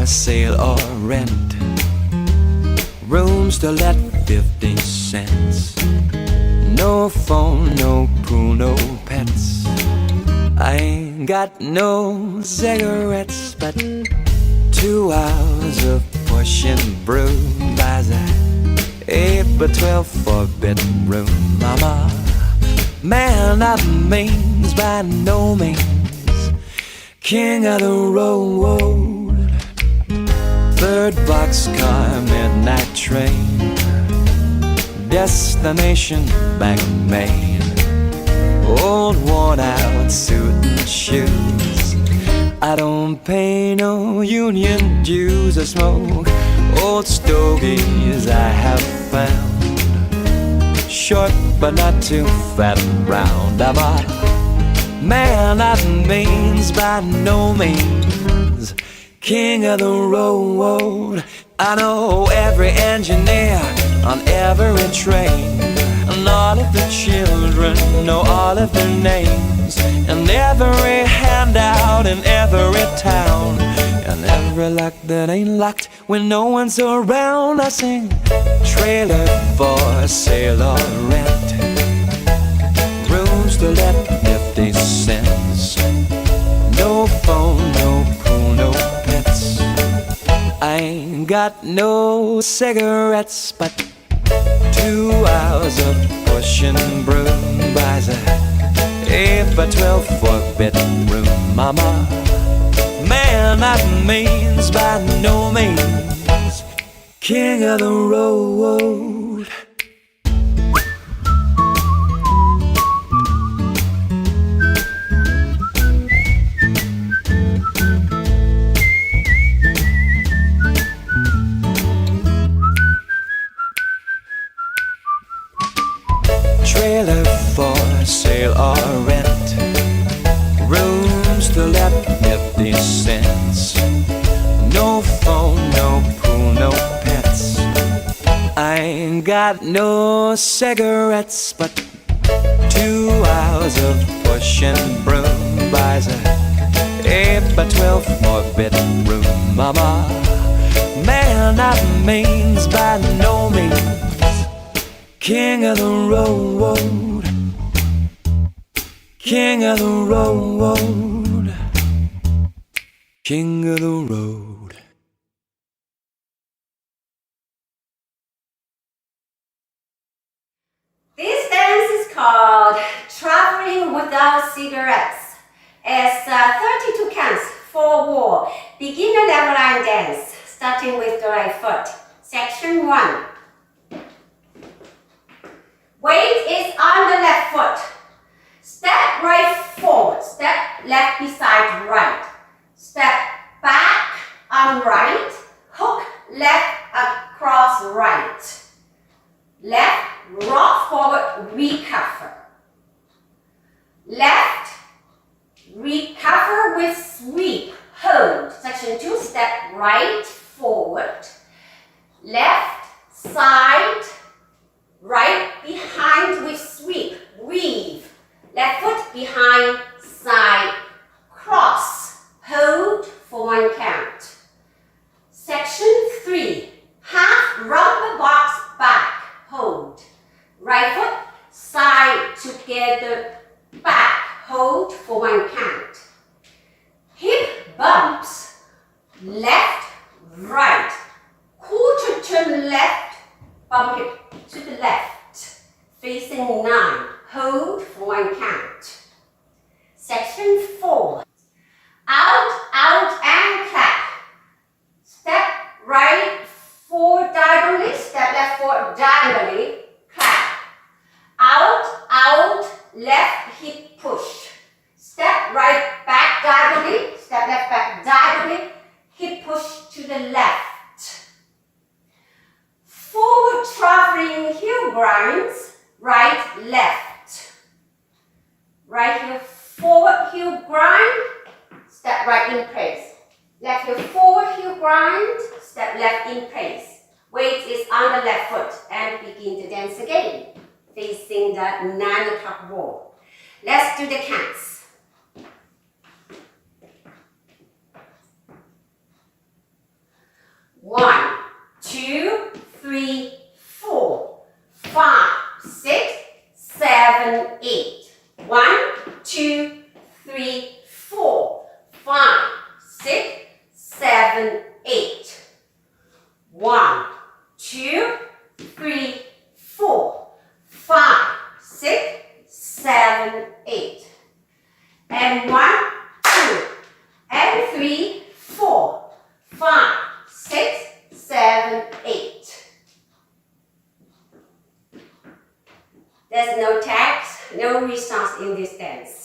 sale or rent. Rooms to let 50 cents. No phone, no pool, no pets. I ain't got no cigarettes, but 2 hours of pushing broom buys a 8 by 12 4-bedroom. Mama, man, that means by no means king of the road. Third boxcar, midnight train, destination back in Maine. Old worn out suit and shoes. I don't pay no union dues. I smoke old stogies I have found. Short but not too fat and round. I'm a man, that means by no means king of the road. I know every engineer on every train, and all of the children know all of their names, and every handout in every town, and every lock that ain't locked when no one's around. I sing trailer for sale or rent. Rooms to let 50 cents. No phone, no pool, no pets. I ain't got no cigarettes, but 2 hours of pushing broom buys a 8 by 12 4-bedroom. Mama, man, that means by no means king of the road. Trailer for sale or rent. Rooms to let 50 cents. No phone, no pool, no pets. I ain't got no cigarettes, but 2 hours of pushing broom buys a 8 by 12 4-bedroom. Mama, man, that means by no means king of the road. King of the road. King of the road. This dance is called Traveling Without Cigarettes. It's 32 counts, 4 wall. Beginner level line dance, starting with the right foot. Section 1. Weight is on the left foot. Step right forward. Step left beside right. Step back on right. Hook left across right. Left, rock forward, recover. Left, recover with sweep. Hold. Section 2, step right forward. Left, side, right behind with sweep, weave. Left foot behind, side, cross. Hold for 1 count. Section 3, half rumble box back, hold. Right foot, side together, back, hold for 1 count. Hip bumps, left, right. Quarter turn left, bump hip to the left, facing 9, hold for 1 count. Section 4, out, out and clap. Step right forward diagonally, step left forward diagonally, clap. Out, out, left hip push. Step right back diagonally, step left back diagonally, hip push to the left. Forward traveling heel grinds, right, left. Right heel forward heel grind, step right in place. Left heel forward heel grind, step left in place. Weight is on the left foot and begin to dance again, facing the 9 o'clock wall. Let's do the counts. 7, 8. 1, 2, 3, 4, 5, 6, 7, 8. And 1, 2, and 3, 4, 5, 6, 7, 8. There's no text, no response in this dance.